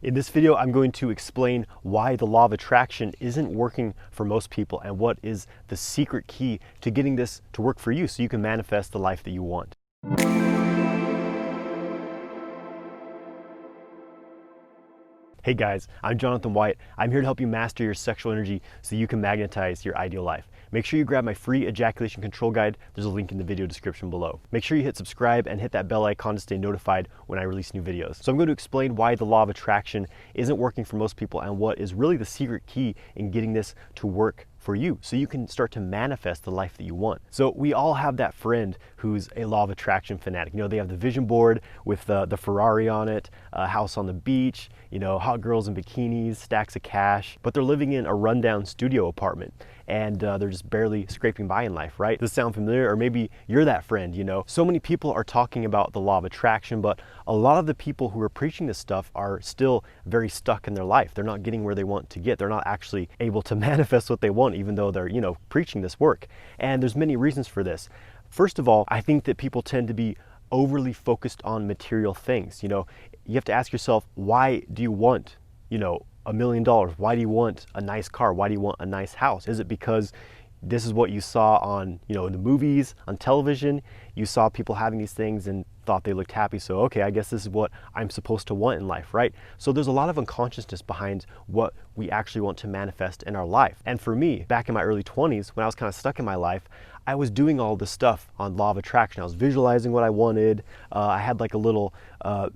In this video, I'm going to explain why the law of attraction isn't working for most people and what is the secret key to getting this to work for you so you can manifest the life that you want. Hey guys, I'm Jonathan White. I'm here to help you master your sexual energy so you can magnetize your ideal life. Make sure you grab my free ejaculation control guide. There's a link in the video description below. Make sure you hit subscribe and hit that bell icon to stay notified when I release new videos. So I'm going to explain why the law of attraction isn't working for most people and what is really the secret key in getting this to work for you so you can start to manifest the life that you want. So we all have that friend who's a law of attraction fanatic. You know, they have the vision board with the Ferrari on it, a house on the beach, you know, hot girls in bikinis, stacks of cash, but they're living in a rundown studio apartment and they're just barely scraping by in life, right? Does this sound familiar? Or maybe you're that friend, you know? So many people are talking about the law of attraction, but a lot of the people who are preaching this stuff are still very stuck in their life. They're not getting where they want to get. They're not actually able to manifest what they want, even though they're, you know, preaching this work. And there's many reasons for this. First of all, I think that people tend to be overly focused on material things. You know, you have to ask yourself, why do you want, you know, $1 million? Why do you want a nice car? Why do you want a nice house? Is it because this is what you saw on, you know, in the movies, on television? You saw people having these things and thought they looked happy, so okay, I guess this is what I'm supposed to want in life, right? So there's a lot of unconsciousness behind what we actually want to manifest in our life. And for me, back in my early 20s, when I was kind of stuck in my life, I was doing all this stuff on law of attraction. I was visualizing what I wanted. I had like a little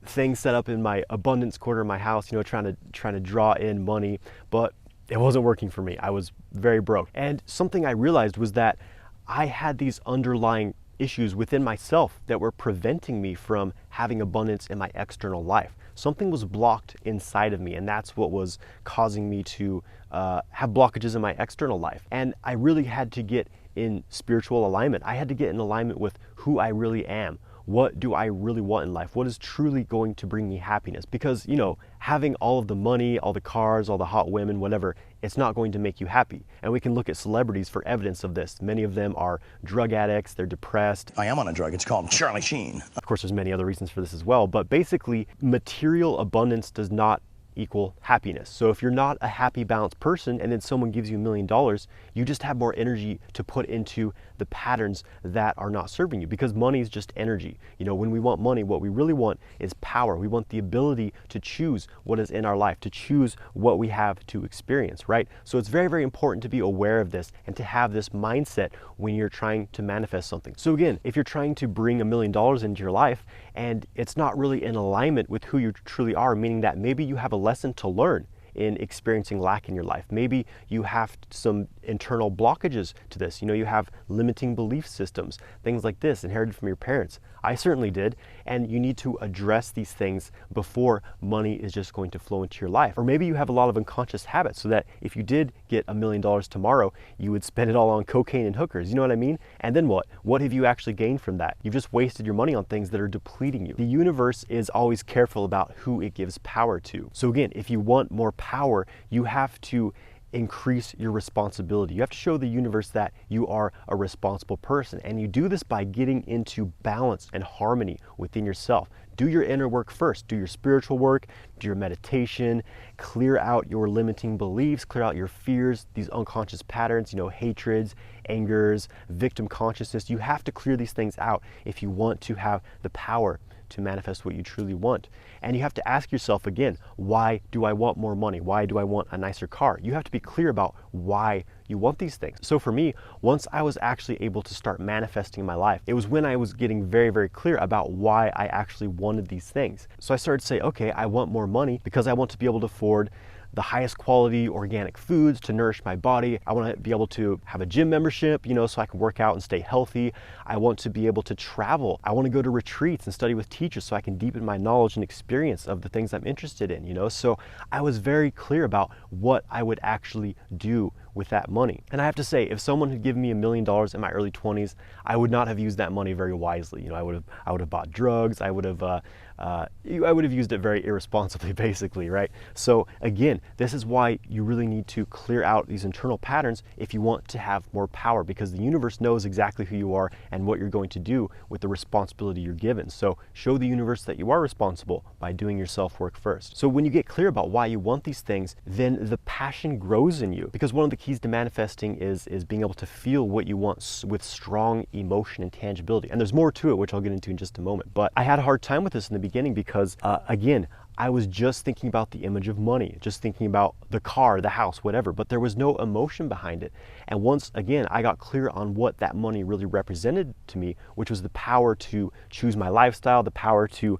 thing set up in my abundance corner of my house, you know, trying to draw in money, but it wasn't working for me. I was very broke. And something I realized was that I had these underlying issues within myself that were preventing me from having abundance in my external life. Something was blocked inside of me, and that's what was causing me to have blockages in my external life. And I really had to get in spiritual alignment. I had to get in alignment with who I really am. What do I really want in life? What is truly going to bring me happiness? Because, you know, having all of the money, all the cars, all the hot women, whatever, it's not going to make you happy. And we can look at celebrities for evidence of this. Many of them are drug addicts, they're depressed. I am on a drug, it's called Charlie Sheen. Of course, there's many other reasons for this as well, but basically, material abundance does not equal happiness. So if you're not a happy, balanced person and then someone gives you $1 million, you just have more energy to put into the patterns that are not serving you, because money is just energy. You know, when we want money, what we really want is power. We want the ability to choose what is in our life, to choose what we have to experience, right? So it's very, very important to be aware of this and to have this mindset when you're trying to manifest something. So again, if you're trying to bring $1 million into your life and it's not really in alignment with who you truly are, meaning that maybe you have a lesson to learn in experiencing lack in your life. Maybe you have some internal blockages to this. You know, you have limiting belief systems, things like this inherited from your parents. I certainly did. And you need to address these things before money is just going to flow into your life. Or maybe you have a lot of unconscious habits so that if you did get $1 million tomorrow, you would spend it all on cocaine and hookers. You know what I mean? And then what? What have you actually gained from that? You've just wasted your money on things that are depleting you. The universe is always careful about who it gives power to. So again, if you want more power, you have to increase your responsibility. You have to show the universe that you are a responsible person. And you do this by getting into balance and harmony within yourself. Do your inner work first. Do your spiritual work, do your meditation, clear out your limiting beliefs, clear out your fears, these unconscious patterns, you know, hatreds, angers, victim consciousness. You have to clear these things out if you want to have the power to manifest what you truly want. And you have to ask yourself again, why do I want more money? Why do I want a nicer car? You have to be clear about why you want these things. So for me, once I was actually able to start manifesting in my life, it was when I was getting very, very clear about why I actually wanted these things. So I started to say, okay, I want more money because I want to be able to afford the highest quality organic foods to nourish my body. I want to be able to have a gym membership, you know, so I can work out and stay healthy. I want to be able to travel. I want to go to retreats and study with teachers so I can deepen my knowledge and experience of the things I'm interested in, you know. So I was very clear about what I would actually do with that money. And I have to say, if someone had given me $1 million in my early 20s, I would not have used that money very wisely. You know, I would have bought drugs. I would have I would have used it very irresponsibly, basically, right? So again, this is why you really need to clear out these internal patterns if you want to have more power, because the universe knows exactly who you are and what you're going to do with the responsibility you're given. So show the universe that you are responsible by doing your self-work first. So when you get clear about why you want these things, then the passion grows in you, because one of the keys to manifesting is being able to feel what you want with strong emotion and tangibility. And there's more to it, which I'll get into in just a moment. But I had a hard time with this in the beginning because, again, I was just thinking about the image of money, just thinking about the car, the house, whatever, but there was no emotion behind it. And once again, I got clear on what that money really represented to me, which was the power to choose my lifestyle, the power to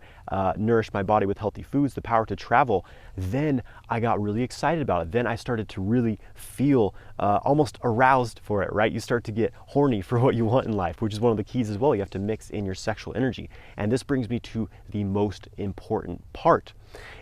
nourish my body with healthy foods, the power to travel, then I got really excited about it. Then I started to really feel almost aroused for it, right? You start to get horny for what you want in life, which is one of the keys as well. You have to mix in your sexual energy. And this brings me to the most important part,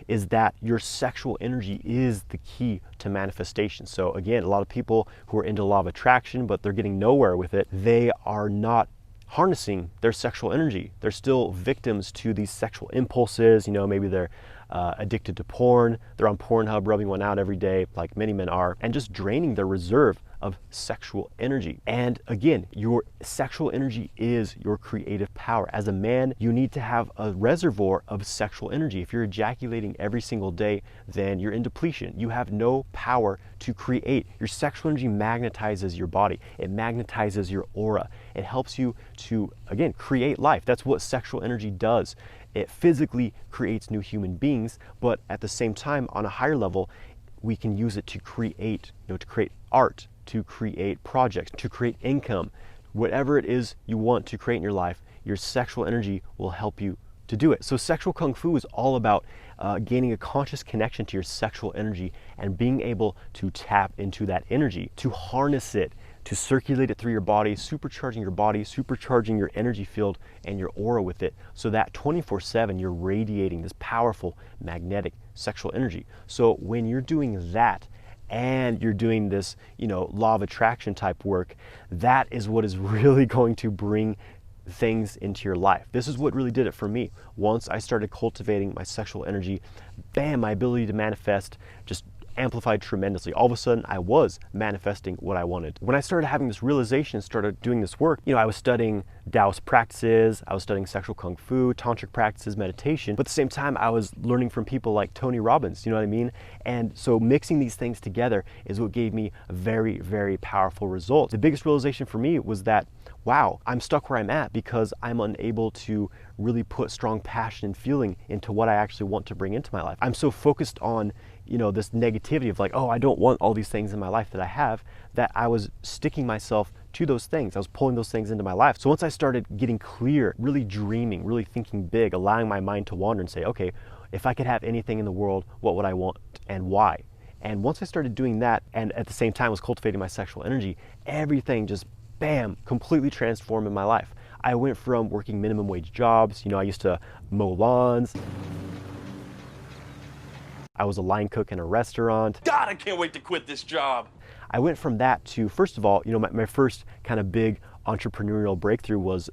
is that your sexual energy is the key to manifestation. So again, a lot of people who are into law of attraction, but they're getting nowhere with it, they are not harnessing their sexual energy. They're still victims to these sexual impulses. You know, maybe they're addicted to porn. They're on Pornhub rubbing one out every day, like many men are, and just draining their reserve of sexual energy. And again, your sexual energy is your creative power. As a man, you need to have a reservoir of sexual energy. If you're ejaculating every single day, then you're in depletion. You have no power to create. Your sexual energy magnetizes your body. It magnetizes your aura. It helps you to, again, create life. That's what sexual energy does. It physically creates new human beings, but at the same time, on a higher level, we can use it to create, to create art, to create projects, to create income. Whatever it is you want to create in your life, your sexual energy will help you to do it. So sexual kung fu is all about gaining a conscious connection to your sexual energy and being able to tap into that energy, to harness it, to circulate it through your body, supercharging your energy field and your aura with it, so that 24/7 you're radiating this powerful magnetic sexual energy. So when you're doing that and you're doing this, law of attraction type work, that is what is really going to bring things into your life. This is what really did it for me. Once I started cultivating my sexual energy, bam, my ability to manifest just amplified tremendously. All of a sudden, I was manifesting what I wanted. When I started having this realization and started doing this work, I was studying Taoist practices, I was studying sexual kung fu, tantric practices, meditation, but at the same time, I was learning from people like Tony Robbins, you know what I mean? And so mixing these things together is what gave me a very, very powerful result. The biggest realization for me was that, wow, I'm stuck where I'm at because I'm unable to really put strong passion and feeling into what I actually want to bring into my life. I'm so focused on, this negativity of like, oh, I don't want all these things in my life that I have, that I was sticking myself to those things. I was pulling those things into my life. So once I started getting clear, really dreaming, really thinking big, allowing my mind to wander and say, okay, if I could have anything in the world, what would I want and why? And once I started doing that, and at the same time was cultivating my sexual energy, everything just, bam, completely transformed in my life. I went from working minimum wage jobs, I used to mow lawns. I was a line cook in a restaurant. God, I can't wait to quit this job. I went from that to, first of all, my first kind of big entrepreneurial breakthrough was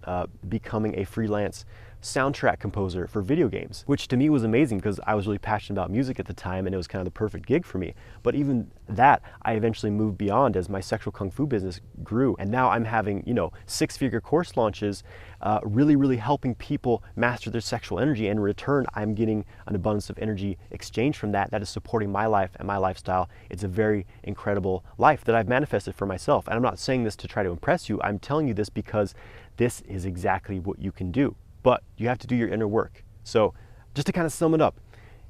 becoming a freelance soundtrack composer for video games, which to me was amazing because I was really passionate about music at the time and it was kind of the perfect gig for me. But even that, I eventually moved beyond as my sexual kung fu business grew. And now I'm having, six-figure course launches, really helping people master their sexual energy. And in return, I'm getting an abundance of energy exchange from that is supporting my life and my lifestyle. It's a very incredible life that I've manifested for myself. And I'm not saying this to try to impress you. I'm telling you this because this is exactly what you can do. But you have to do your inner work. So just to kind of sum it up,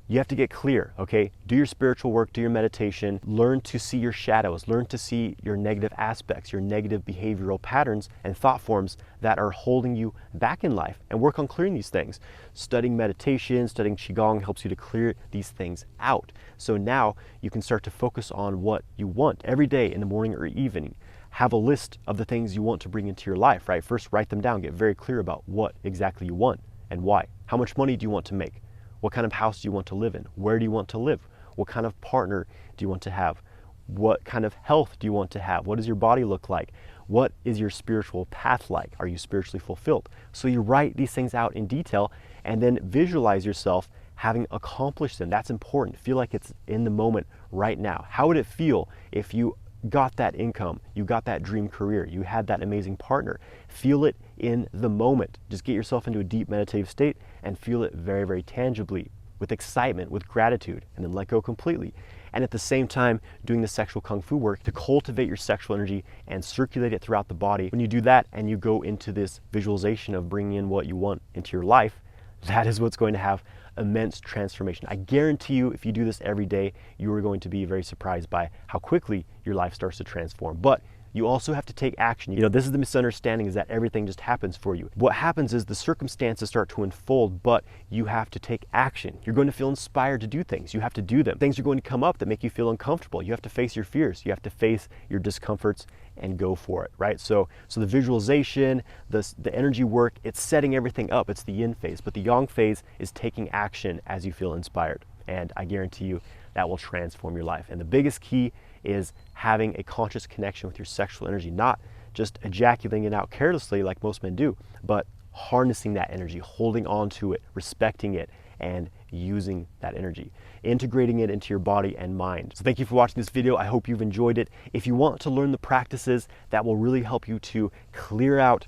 you have to get clear, okay? Do your spiritual work, do your meditation, learn to see your shadows, learn to see your negative aspects, your negative behavioral patterns and thought forms that are holding you back in life, and work on clearing these things. Studying meditation, studying Qigong helps you to clear these things out. So now you can start to focus on what you want every day in the morning or evening. Have a list of the things you want to bring into your life, right? First, write them down. Get very clear about what exactly you want and why. How much money do you want to make? What kind of house do you want to live in? Where do you want to live? What kind of partner do you want to have? What kind of health do you want to have? What does your body look like? What is your spiritual path like? Are you spiritually fulfilled? So you write these things out in detail and then visualize yourself having accomplished them. That's important. Feel like it's in the moment right now. How would it feel if you got that income, you got that dream career, you had that amazing partner? Feel it in the moment. Just get yourself into a deep meditative state and feel it very, very tangibly, with excitement, with gratitude, and then let go completely. And at the same time, doing the sexual kung fu work to cultivate your sexual energy and circulate it throughout the body. When you do that and you go into this visualization of bringing in what you want into your life, that is what's going to have immense transformation. I guarantee you, if you do this every day, you are going to be very surprised by how quickly your life starts to transform. But you also have to take action. You know, this is the misunderstanding, is that everything just happens for you. What happens is the circumstances start to unfold, but you have to take action. You're going to feel inspired to do things. You have to do them. Things are going to come up that make you feel uncomfortable. You have to face your fears. You have to face your discomforts and go for it, right? So the visualization, the energy work, it's setting everything up. It's the yin phase, but the yang phase is taking action as you feel inspired. And I guarantee you that will transform your life. And the biggest key is having a conscious connection with your sexual energy, not just ejaculating it out carelessly like most men do, but harnessing that energy, holding on to it, respecting it, and using that energy, integrating it into your body and mind. So thank you for watching this video. I hope you've enjoyed it. If you want to learn the practices that will really help you to clear out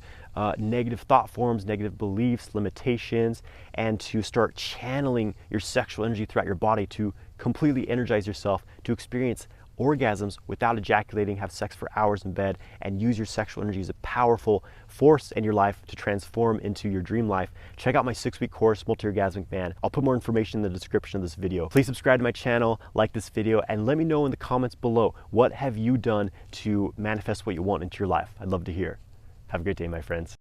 negative thought forms, negative beliefs, limitations, and to start channeling your sexual energy throughout your body to completely energize yourself, to experience orgasms without ejaculating, have sex for hours in bed, and use your sexual energy as a powerful force in your life to transform into your dream life, check out my 6-week course, Multi-Orgasmic Man. I'll put more information in the description of this video. Please subscribe to my channel, like this video, and let me know in the comments below, what have you done to manifest what you want into your life? I'd love to hear. Have a great day, my friends.